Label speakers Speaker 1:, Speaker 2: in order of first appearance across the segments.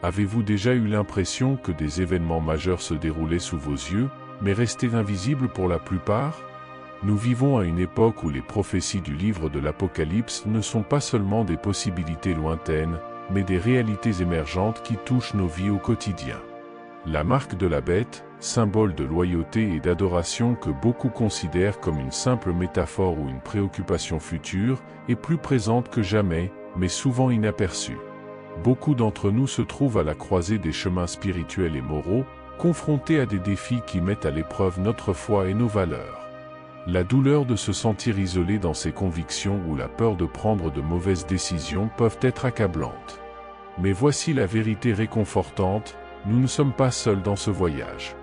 Speaker 1: Avez-vous déjà eu l'impression que des événements majeurs se déroulaient sous vos yeux, mais restaient invisibles pour la plupart? Nous vivons à une époque où les prophéties du livre de l'Apocalypse ne sont pas seulement des possibilités lointaines, mais des réalités émergentes qui touchent nos vies au quotidien. La marque de la bête, symbole de loyauté et d'adoration que beaucoup considèrent comme une simple métaphore ou une préoccupation future, est plus présente que jamais, mais souvent inaperçue. Beaucoup d'entre nous se trouvent à la croisée des chemins spirituels et moraux, confrontés à des défis qui mettent à l'épreuve notre foi et nos valeurs. La douleur de se sentir isolé dans ses convictions ou la peur de prendre de mauvaises décisions peuvent être accablantes. Mais voici la vérité réconfortante, nous ne sommes pas seuls dans ce voyage.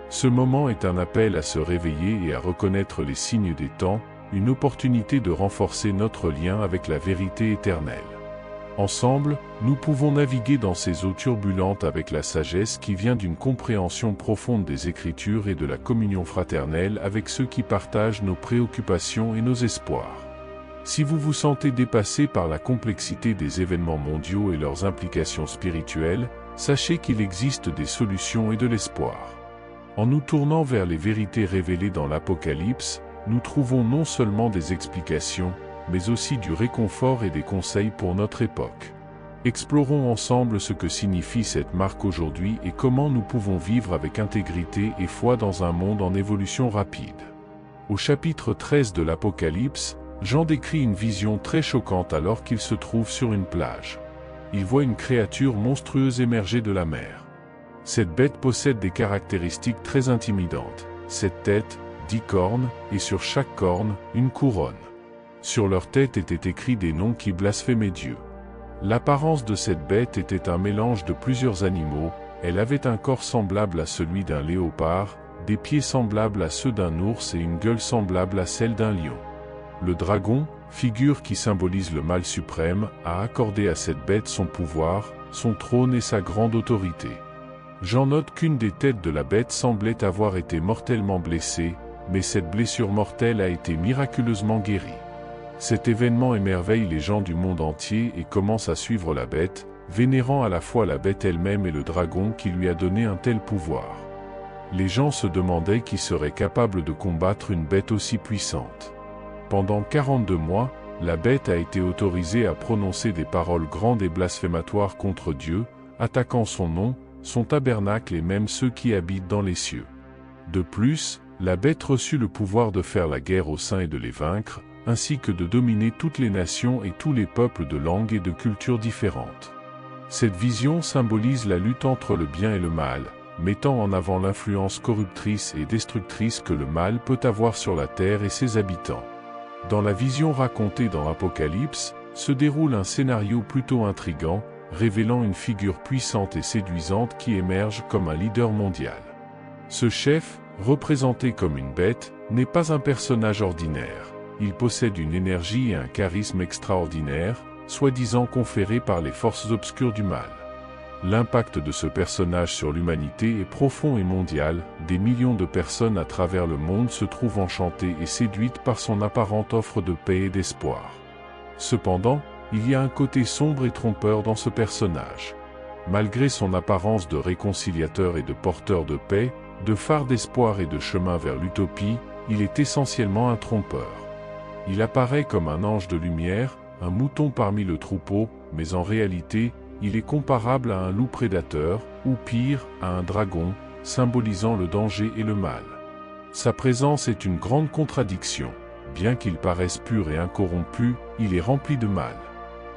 Speaker 1: Ce moment est un appel à se réveiller et à reconnaître les signes des temps, une opportunité de renforcer notre lien avec la vérité éternelle. Ensemble, nous pouvons naviguer dans ces eaux turbulentes avec la sagesse qui vient d'une compréhension profonde des Écritures et de la communion fraternelle avec ceux qui partagent nos préoccupations et nos espoirs. Si vous vous sentez dépassé par la complexité des événements mondiaux et leurs implications spirituelles, sachez qu'il existe des solutions et de l'espoir. En nous tournant vers les vérités révélées dans l'Apocalypse, nous trouvons non seulement des explications, mais aussi du réconfort et des conseils pour notre époque. Explorons ensemble ce que signifie cette marque aujourd'hui et comment nous pouvons vivre avec intégrité et foi dans un monde en évolution rapide. Au chapitre 13 de l'Apocalypse, Jean décrit une vision très choquante alors qu'il se trouve sur une plage. Il voit une créature monstrueuse émerger de la mer. Cette bête possède des caractéristiques très intimidantes. 7 têtes, 10 cornes, et sur chaque corne, une couronne. Sur leur tête étaient écrits des noms qui blasphémaient Dieu. L'apparence de cette bête était un mélange de plusieurs animaux, elle avait un corps semblable à celui d'un léopard, des pieds semblables à ceux d'un ours et une gueule semblable à celle d'un lion. Le dragon, figure qui symbolise le mal suprême, a accordé à cette bête son pouvoir, son trône et sa grande autorité. J'en note qu'une des têtes de la bête semblait avoir été mortellement blessée, mais cette blessure mortelle a été miraculeusement guérie. Cet événement émerveille les gens du monde entier et commence à suivre la bête, vénérant à la fois la bête elle-même et le dragon qui lui a donné un tel pouvoir. Les gens se demandaient qui serait capable de combattre une bête aussi puissante. Pendant 42 mois, la bête a été autorisée à prononcer des paroles grandes et blasphématoires contre Dieu, attaquant son nom, son tabernacle et même ceux qui habitent dans les cieux. De plus, la bête reçut le pouvoir de faire la guerre aux saints et de les vaincre, ainsi que de dominer toutes les nations et tous les peuples de langues et de cultures différentes. Cette vision symbolise la lutte entre le bien et le mal, mettant en avant l'influence corruptrice et destructrice que le mal peut avoir sur la terre et ses habitants. Dans la vision racontée dans l'Apocalypse, se déroule un scénario plutôt intrigant, révélant une figure puissante et séduisante qui émerge comme un leader mondial. Ce chef, représenté comme une bête, n'est pas un personnage ordinaire. Il possède une énergie et un charisme extraordinaires, soi-disant conférés par les forces obscures du mal. L'impact de ce personnage sur l'humanité est profond et mondial, des millions de personnes à travers le monde se trouvent enchantées et séduites par son apparente offre de paix et d'espoir. Cependant, il y a un côté sombre et trompeur dans ce personnage. Malgré son apparence de réconciliateur et de porteur de paix, de phare d'espoir et de chemin vers l'utopie, il est essentiellement un trompeur. Il apparaît comme un ange de lumière, un mouton parmi le troupeau, mais en réalité, il est comparable à un loup prédateur, ou pire, à un dragon, symbolisant le danger et le mal. Sa présence est une grande contradiction. Bien qu'il paraisse pur et incorrompu, il est rempli de mal.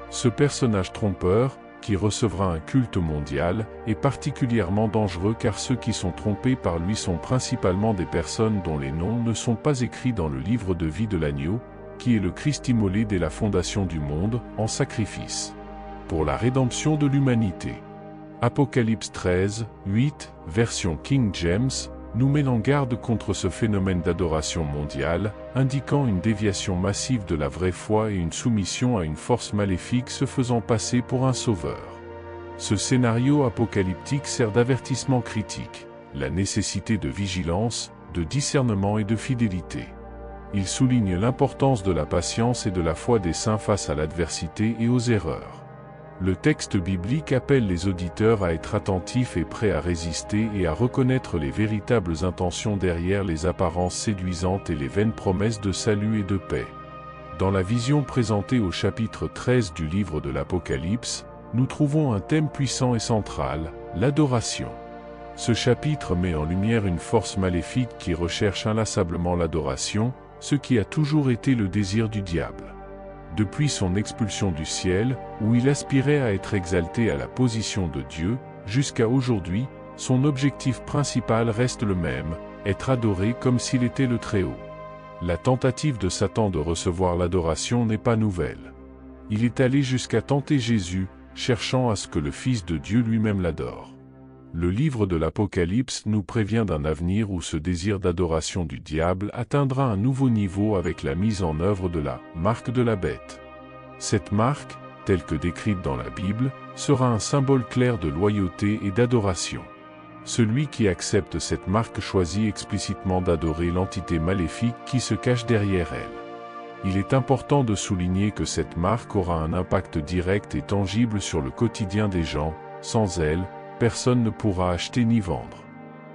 Speaker 1: Ce personnage trompeur, qui recevra un culte mondial, est particulièrement dangereux car ceux qui sont trompés par lui sont principalement des personnes dont les noms ne sont pas écrits dans le livre de vie de l'agneau, qui est le Christ immolé dès la fondation du monde, en sacrifice pour la rédemption de l'humanité. Apocalypse 13, 8, version King James, nous met en garde contre ce phénomène d'adoration mondiale, indiquant une déviation massive de la vraie foi et une soumission à une force maléfique se faisant passer pour un sauveur. Ce scénario apocalyptique sert d'avertissement critique, la nécessité de vigilance, de discernement et de fidélité. Il souligne l'importance de la patience et de la foi des saints face à l'adversité et aux erreurs. Le texte biblique appelle les auditeurs à être attentifs et prêts à résister et à reconnaître les véritables intentions derrière les apparences séduisantes et les vaines promesses de salut et de paix. Dans la vision présentée au chapitre 13 du livre de l'Apocalypse, nous trouvons un thème puissant et central, l'adoration. Ce chapitre met en lumière une force maléfique qui recherche inlassablement l'adoration, ce qui a toujours été le désir du diable. Depuis son expulsion du ciel, où il aspirait à être exalté à la position de Dieu, jusqu'à aujourd'hui, son objectif principal reste le même, être adoré comme s'il était le Très-Haut. La tentative de Satan de recevoir l'adoration n'est pas nouvelle. Il est allé jusqu'à tenter Jésus, cherchant à ce que le Fils de Dieu lui-même l'adore. Le livre de l'Apocalypse nous prévient d'un avenir où ce désir d'adoration du diable atteindra un nouveau niveau avec la mise en œuvre de la marque de la bête. Cette marque, telle que décrite dans la Bible, sera un symbole clair de loyauté et d'adoration. Celui qui accepte cette marque choisit explicitement d'adorer l'entité maléfique qui se cache derrière elle. Il est important de souligner que cette marque aura un impact direct et tangible sur le quotidien des gens. Sans elle, personne ne pourra acheter ni vendre.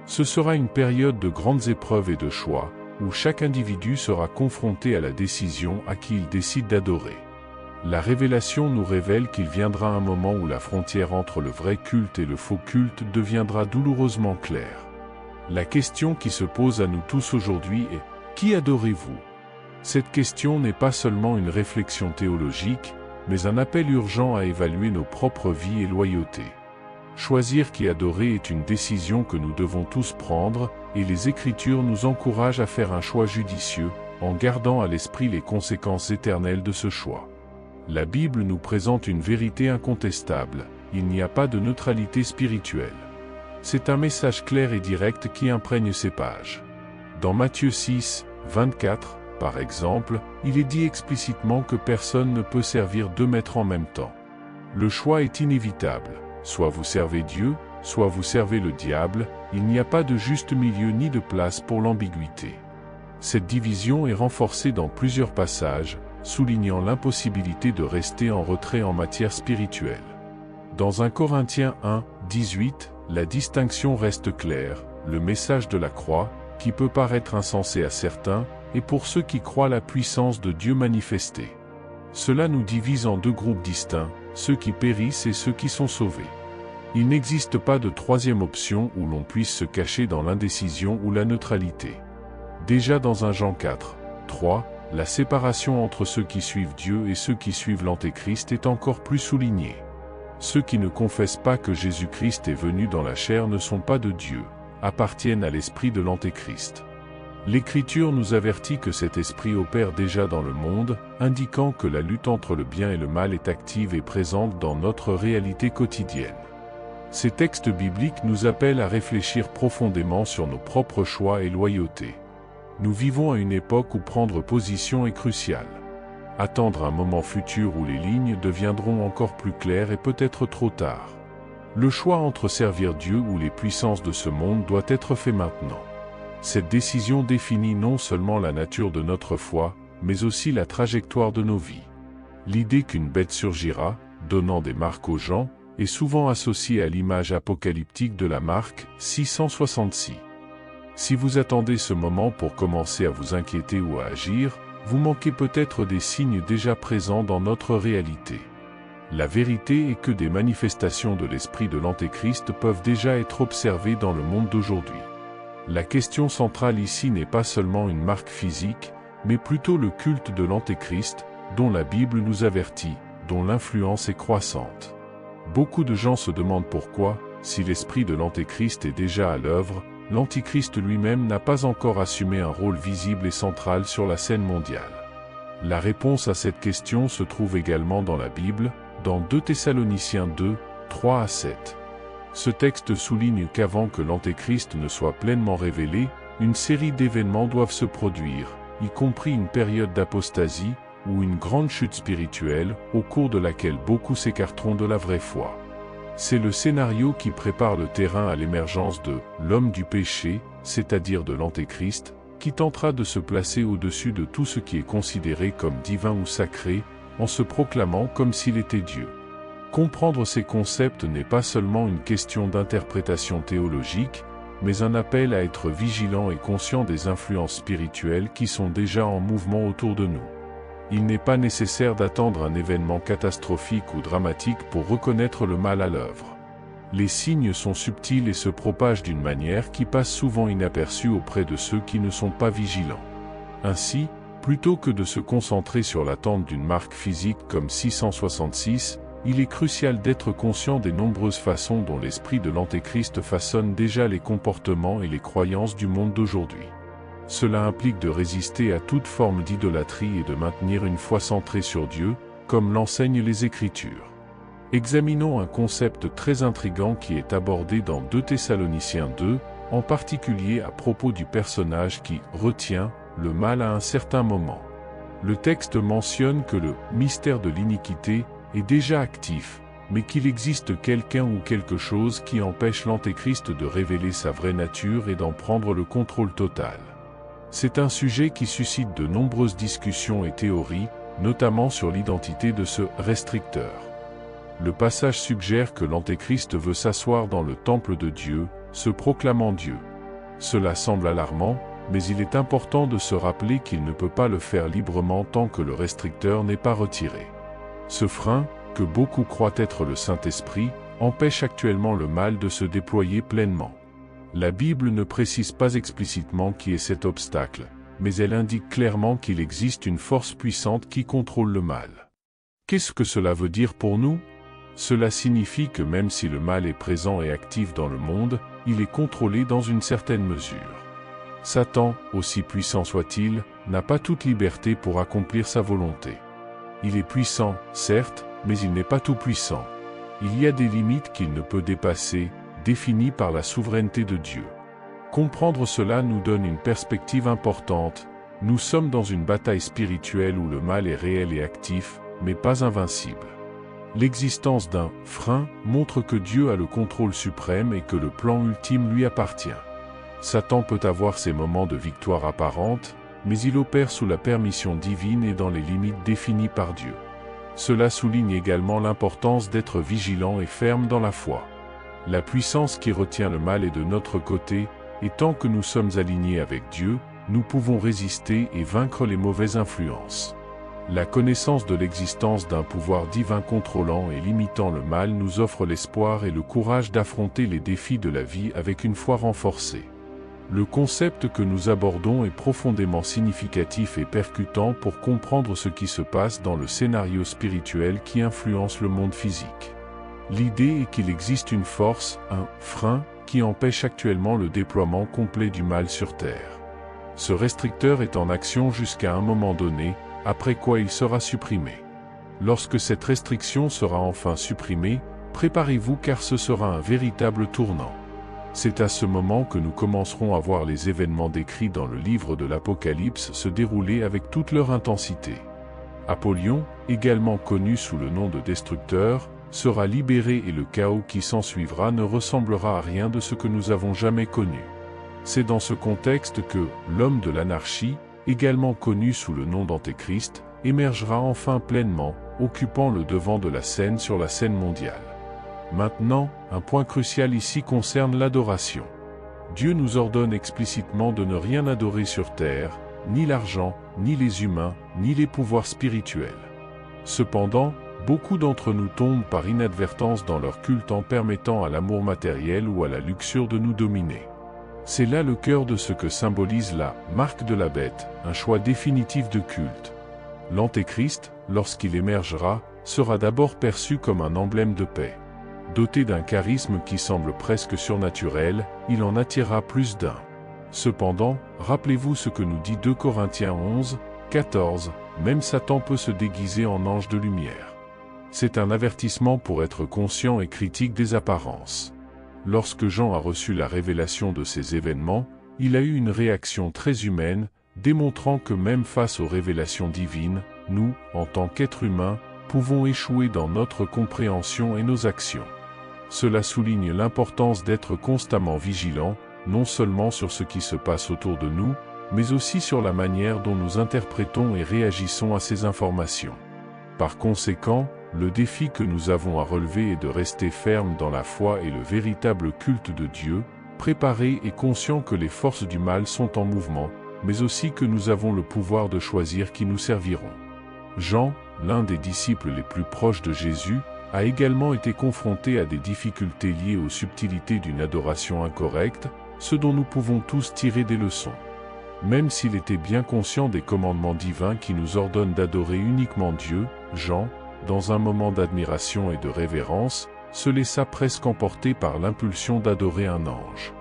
Speaker 1: Ce sera une période de grandes épreuves et de choix, où chaque individu sera confronté à la décision à qui il décide d'adorer. La révélation nous révèle qu'il viendra un moment où la frontière entre le vrai culte et le faux culte deviendra douloureusement claire. La question qui se pose à nous tous aujourd'hui est « Qui adorez-vous » Cette question n'est pas seulement une réflexion théologique, mais un appel urgent à évaluer nos propres vies et loyautés. Choisir qui adorer est une décision que nous devons tous prendre, et les Écritures nous encouragent à faire un choix judicieux, en gardant à l'esprit les conséquences éternelles de ce choix. La Bible nous présente une vérité incontestable, il n'y a pas de neutralité spirituelle. C'est un message clair et direct qui imprègne ces pages. Dans Matthieu 6, 24, par exemple, il est dit explicitement que personne ne peut servir deux maîtres en même temps. Le choix est inévitable. Soit vous servez Dieu, soit vous servez le diable, il n'y a pas de juste milieu ni de place pour l'ambiguïté. Cette division est renforcée dans plusieurs passages, soulignant l'impossibilité de rester en retrait en matière spirituelle. Dans 1 Corinthiens 1, 18, la distinction reste claire, le message de la croix, qui peut paraître insensé à certains, est pour ceux qui croient la puissance de Dieu manifestée. Cela nous divise en deux groupes distincts, ceux qui périssent et ceux qui sont sauvés. Il n'existe pas de troisième option où l'on puisse se cacher dans l'indécision ou la neutralité. Déjà dans 1 Jean 4, 3, la séparation entre ceux qui suivent Dieu et ceux qui suivent l'Antéchrist est encore plus soulignée. Ceux qui ne confessent pas que Jésus-Christ est venu dans la chair ne sont pas de Dieu, appartiennent à l'esprit de l'Antéchrist. L'Écriture nous avertit que cet esprit opère déjà dans le monde, indiquant que la lutte entre le bien et le mal est active et présente dans notre réalité quotidienne. Ces textes bibliques nous appellent à réfléchir profondément sur nos propres choix et loyautés. Nous vivons à une époque où prendre position est crucial. Attendre un moment futur où les lignes deviendront encore plus claires est peut-être trop tard. Le choix entre servir Dieu ou les puissances de ce monde doit être fait maintenant. Cette décision définit non seulement la nature de notre foi, mais aussi la trajectoire de nos vies. L'idée qu'une bête surgira, donnant des marques aux gens, est souvent associée à l'image apocalyptique de la marque 666. Si vous attendez ce moment pour commencer à vous inquiéter ou à agir, vous manquez peut-être des signes déjà présents dans notre réalité. La vérité est que des manifestations de l'esprit de l'Antéchrist peuvent déjà être observées dans le monde d'aujourd'hui. La question centrale ici n'est pas seulement une marque physique, mais plutôt le culte de l'Antéchrist, dont la Bible nous avertit, dont l'influence est croissante. Beaucoup de gens se demandent pourquoi, si l'esprit de l'Antéchrist est déjà à l'œuvre, l'Antichrist lui-même n'a pas encore assumé un rôle visible et central sur la scène mondiale. La réponse à cette question se trouve également dans la Bible, dans 2 Thessaloniciens 2, 3 à 7. Ce texte souligne qu'avant que l'Antéchrist ne soit pleinement révélé, une série d'événements doivent se produire, y compris une période d'apostasie, ou une grande chute spirituelle, au cours de laquelle beaucoup s'écarteront de la vraie foi. C'est le scénario qui prépare le terrain à l'émergence de l'homme du péché, c'est-à-dire de l'Antéchrist, qui tentera de se placer au-dessus de tout ce qui est considéré comme divin ou sacré, en se proclamant comme s'il était Dieu. Comprendre ces concepts n'est pas seulement une question d'interprétation théologique, mais un appel à être vigilant et conscient des influences spirituelles qui sont déjà en mouvement autour de nous. Il n'est pas nécessaire d'attendre un événement catastrophique ou dramatique pour reconnaître le mal à l'œuvre. Les signes sont subtils et se propagent d'une manière qui passe souvent inaperçue auprès de ceux qui ne sont pas vigilants. Ainsi, plutôt que de se concentrer sur l'attente d'une marque physique comme 666, il est crucial d'être conscient des nombreuses façons dont l'esprit de l'Antéchrist façonne déjà les comportements et les croyances du monde d'aujourd'hui. Cela implique de résister à toute forme d'idolâtrie et de maintenir une foi centrée sur Dieu, comme l'enseignent les Écritures. Examinons un concept très intrigant qui est abordé dans 2 Thessaloniciens 2, en particulier à propos du personnage qui retient le mal à un certain moment. Le texte mentionne que le mystère de l'iniquité est déjà actif, mais qu'il existe quelqu'un ou quelque chose qui empêche l'Antéchrist de révéler sa vraie nature et d'en prendre le contrôle total. C'est un sujet qui suscite de nombreuses discussions et théories, notamment sur l'identité de ce restricteur. Le passage suggère que l'Antéchrist veut s'asseoir dans le temple de Dieu, se proclamant Dieu. Cela semble alarmant, mais il est important de se rappeler qu'il ne peut pas le faire librement tant que le restricteur n'est pas retiré. Ce frein, que beaucoup croient être le Saint-Esprit, empêche actuellement le mal de se déployer pleinement. La Bible ne précise pas explicitement qui est cet obstacle, mais elle indique clairement qu'il existe une force puissante qui contrôle le mal. Qu'est-ce que cela veut dire pour nous? Cela signifie que même si le mal est présent et actif dans le monde, il est contrôlé dans une certaine mesure. Satan, aussi puissant soit-il, n'a pas toute liberté pour accomplir sa volonté. Il est puissant, certes, mais il n'est pas tout puissant. Il y a des limites qu'il ne peut dépasser, définies par la souveraineté de Dieu. Comprendre cela nous donne une perspective importante. Nous sommes dans une bataille spirituelle où le mal est réel et actif, mais pas invincible. L'existence d'un frein montre que Dieu a le contrôle suprême et que le plan ultime lui appartient. Satan peut avoir ses moments de victoire apparente, mais il opère sous la permission divine et dans les limites définies par Dieu. Cela souligne également l'importance d'être vigilant et ferme dans la foi. La puissance qui retient le mal est de notre côté, et tant que nous sommes alignés avec Dieu, nous pouvons résister et vaincre les mauvaises influences. La connaissance de l'existence d'un pouvoir divin contrôlant et limitant le mal nous offre l'espoir et le courage d'affronter les défis de la vie avec une foi renforcée. Le concept que nous abordons est profondément significatif et percutant pour comprendre ce qui se passe dans le scénario spirituel qui influence le monde physique. L'idée est qu'il existe une force, un frein, qui empêche actuellement le déploiement complet du mal sur Terre. Ce restricteur est en action jusqu'à un moment donné, après quoi il sera supprimé. Lorsque cette restriction sera enfin supprimée, préparez-vous car ce sera un véritable tournant. C'est à ce moment que nous commencerons à voir les événements décrits dans le livre de l'Apocalypse se dérouler avec toute leur intensité. Apollyon, également connu sous le nom de Destructeur, sera libéré et le chaos qui s'ensuivra ne ressemblera à rien de ce que nous avons jamais connu. C'est dans ce contexte que l'homme de l'anarchie, également connu sous le nom d'Antéchrist, émergera enfin pleinement, occupant le devant de la scène sur la scène mondiale. Maintenant, un point crucial ici concerne l'adoration. Dieu nous ordonne explicitement de ne rien adorer sur terre, ni l'argent, ni les humains, ni les pouvoirs spirituels. Cependant, beaucoup d'entre nous tombent par inadvertance dans leur culte en permettant à l'amour matériel ou à la luxure de nous dominer. C'est là le cœur de ce que symbolise la marque de la bête, un choix définitif de culte. L'Antéchrist, lorsqu'il émergera, sera d'abord perçu comme un emblème de paix. Doté d'un charisme qui semble presque surnaturel, il en attirera plus d'un. Cependant, rappelez-vous ce que nous dit 2 Corinthiens 11, 14, même Satan peut se déguiser en ange de lumière. C'est un avertissement pour être conscient et critique des apparences. Lorsque Jean a reçu la révélation de ces événements, il a eu une réaction très humaine, démontrant que même face aux révélations divines, nous, en tant qu'êtres humains, pouvons échouer dans notre compréhension et nos actions. Cela souligne l'importance d'être constamment vigilant, non seulement sur ce qui se passe autour de nous, mais aussi sur la manière dont nous interprétons et réagissons à ces informations. Par conséquent, le défi que nous avons à relever est de rester fermes dans la foi et le véritable culte de Dieu, préparés et conscients que les forces du mal sont en mouvement, mais aussi que nous avons le pouvoir de choisir qui nous serviront. Jean, l'un des disciples les plus proches de Jésus, a également été confronté à des difficultés liées aux subtilités d'une adoration incorrecte, ce dont nous pouvons tous tirer des leçons. Même s'il était bien conscient des commandements divins qui nous ordonnent d'adorer uniquement Dieu, Jean, dans un moment d'admiration et de révérence, se laissa presque emporter par l'impulsion d'adorer un ange.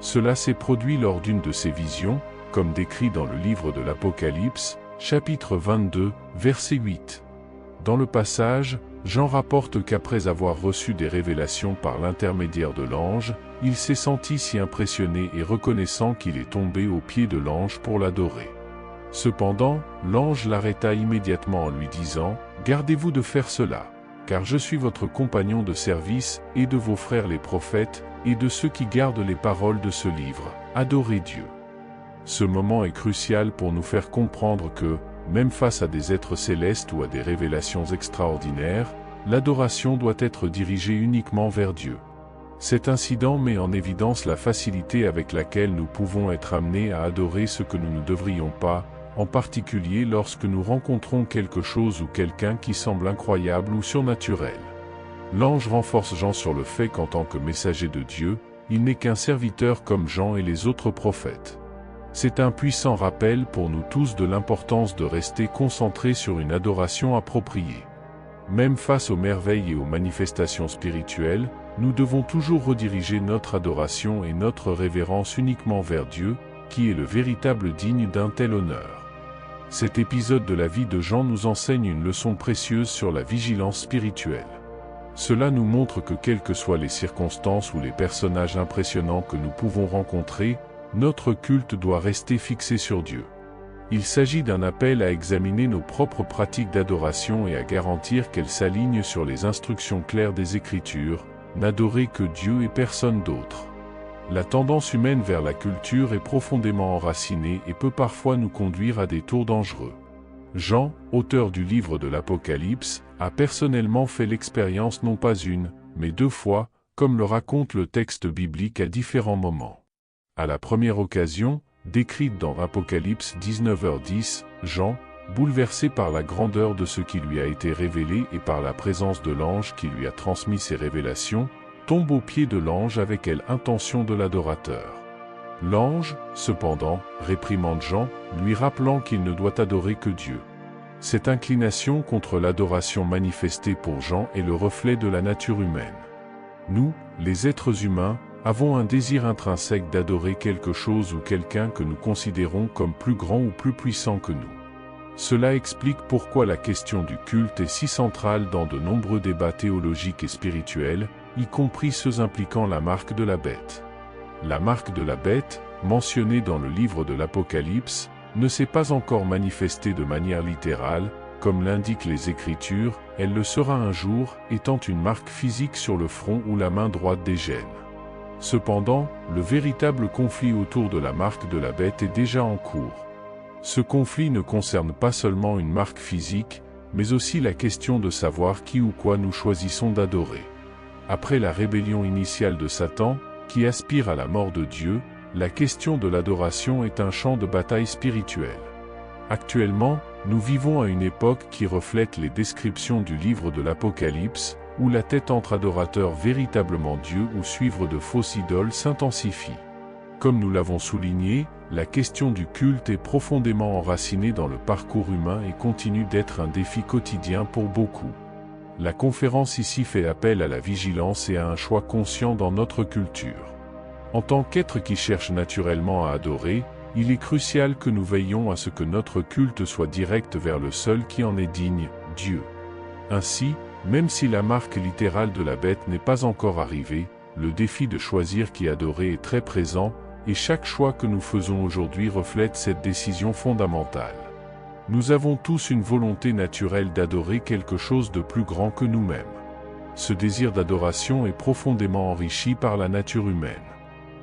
Speaker 1: Cela s'est produit lors d'une de ses visions, comme décrit dans le livre de l'Apocalypse, chapitre 22, verset 8. Dans le passage, Jean rapporte qu'après avoir reçu des révélations par l'intermédiaire de l'ange, il s'est senti si impressionné et reconnaissant qu'il est tombé aux pieds de l'ange pour l'adorer. Cependant, l'ange l'arrêta immédiatement en lui disant « Gardez-vous de faire cela, car je suis votre compagnon de service et de vos frères les prophètes, et de ceux qui gardent les paroles de ce livre. Adorez Dieu. » Ce moment est crucial pour nous faire comprendre que, même face à des êtres célestes ou à des révélations extraordinaires, l'adoration doit être dirigée uniquement vers Dieu. Cet incident met en évidence la facilité avec laquelle nous pouvons être amenés à adorer ce que nous ne devrions pas, en particulier lorsque nous rencontrons quelque chose ou quelqu'un qui semble incroyable ou surnaturel. L'ange renforce Jean sur le fait qu'en tant que messager de Dieu, il n'est qu'un serviteur comme Jean et les autres prophètes. C'est un puissant rappel pour nous tous de l'importance de rester concentrés sur une adoration appropriée. Même face aux merveilles et aux manifestations spirituelles, nous devons toujours rediriger notre adoration et notre révérence uniquement vers Dieu, qui est le véritable digne d'un tel honneur. Cet épisode de la vie de Jean nous enseigne une leçon précieuse sur la vigilance spirituelle. Cela nous montre que quelles que soient les circonstances ou les personnages impressionnants que nous pouvons rencontrer, notre culte doit rester fixé sur Dieu. Il s'agit d'un appel à examiner nos propres pratiques d'adoration et à garantir qu'elles s'alignent sur les instructions claires des Écritures, n'adorer que Dieu et personne d'autre. La tendance humaine vers la culture est profondément enracinée et peut parfois nous conduire à des tours dangereux. Jean, auteur du livre de l'Apocalypse, a personnellement fait l'expérience non pas une, mais 2 fois, comme le raconte le texte biblique à différents moments. À la première occasion, décrite dans Apocalypse 19h10, Jean, bouleversé par la grandeur de ce qui lui a été révélé et par la présence de l'ange qui lui a transmis ces révélations, tombe aux pieds de l'ange avec l'intention de l'adorateur. L'ange, cependant, réprimande Jean, lui rappelant qu'il ne doit adorer que Dieu. Cette inclination contre l'adoration manifestée pour Jean est le reflet de la nature humaine. Nous, les êtres humains, avons un désir intrinsèque d'adorer quelque chose ou quelqu'un que nous considérons comme plus grand ou plus puissant que nous. Cela explique pourquoi la question du culte est si centrale dans de nombreux débats théologiques et spirituels, y compris ceux impliquant la marque de la bête. La marque de la bête, mentionnée dans le livre de l'Apocalypse, ne s'est pas encore manifestée de manière littérale, comme l'indiquent les Écritures, elle le sera un jour, étant une marque physique sur le front ou la main droite des gènes. Cependant, le véritable conflit autour de la marque de la bête est déjà en cours. Ce conflit ne concerne pas seulement une marque physique, mais aussi la question de savoir qui ou quoi nous choisissons d'adorer. Après la rébellion initiale de Satan, qui aspire à la mort de Dieu, la question de l'adoration est un champ de bataille spirituelle. Actuellement, nous vivons à une époque qui reflète les descriptions du livre de l'Apocalypse, où la tête entre adorateurs véritablement Dieu ou suivre de fausses idoles s'intensifie. Comme nous l'avons souligné, la question du culte est profondément enracinée dans le parcours humain et continue d'être un défi quotidien pour beaucoup. La conférence ici fait appel à la vigilance et à un choix conscient dans notre culture. En tant qu'être qui cherche naturellement à adorer, il est crucial que nous veillions à ce que notre culte soit direct vers le seul qui en est digne, Dieu. Ainsi, même si la marque littérale de la bête n'est pas encore arrivée, le défi de choisir qui adorer est très présent, et chaque choix que nous faisons aujourd'hui reflète cette décision fondamentale. Nous avons tous une volonté naturelle d'adorer quelque chose de plus grand que nous-mêmes. Ce désir d'adoration est profondément enrichi par la nature humaine.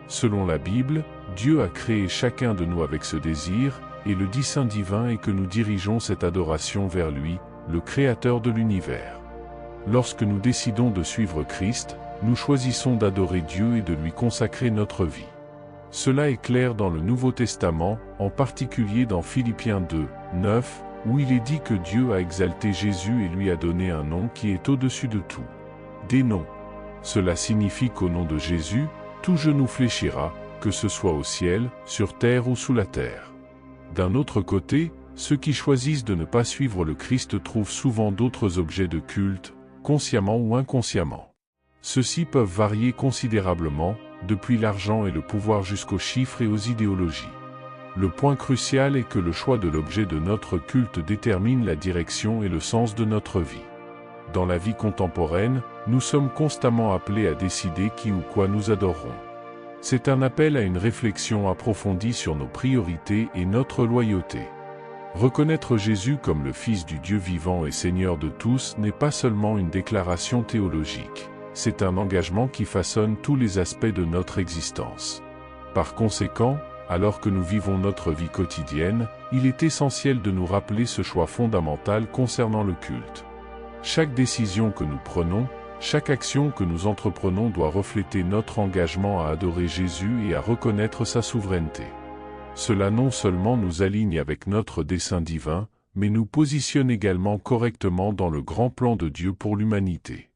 Speaker 1: Selon la Bible, Dieu a créé chacun de nous avec ce désir, et le dessein divin est que nous dirigeons cette adoration vers lui, le Créateur de l'univers. Lorsque nous décidons de suivre Christ, nous choisissons d'adorer Dieu et de lui consacrer notre vie. Cela est clair dans le Nouveau Testament, en particulier dans Philippiens 2, 9, où il est dit que Dieu a exalté Jésus et lui a donné un nom qui est au-dessus de tout. Des noms. Cela signifie qu'au nom de Jésus, tout genou fléchira, que ce soit au ciel, sur terre ou sous la terre. D'un autre côté, ceux qui choisissent de ne pas suivre le Christ trouvent souvent d'autres objets de culte, consciemment ou inconsciemment. Ceux-ci peuvent varier considérablement, depuis l'argent et le pouvoir jusqu'aux chiffres et aux idéologies. Le point crucial est que le choix de l'objet de notre culte détermine la direction et le sens de notre vie. Dans la vie contemporaine, nous sommes constamment appelés à décider qui ou quoi nous adorerons. C'est un appel à une réflexion approfondie sur nos priorités et notre loyauté. Reconnaître Jésus comme le Fils du Dieu vivant et Seigneur de tous n'est pas seulement une déclaration théologique. C'est un engagement qui façonne tous les aspects de notre existence. Par conséquent, alors que nous vivons notre vie quotidienne, il est essentiel de nous rappeler ce choix fondamental concernant le culte. Chaque décision que nous prenons, chaque action que nous entreprenons doit refléter notre engagement à adorer Jésus et à reconnaître sa souveraineté. Cela non seulement nous aligne avec notre dessein divin, mais nous positionne également correctement dans le grand plan de Dieu pour l'humanité.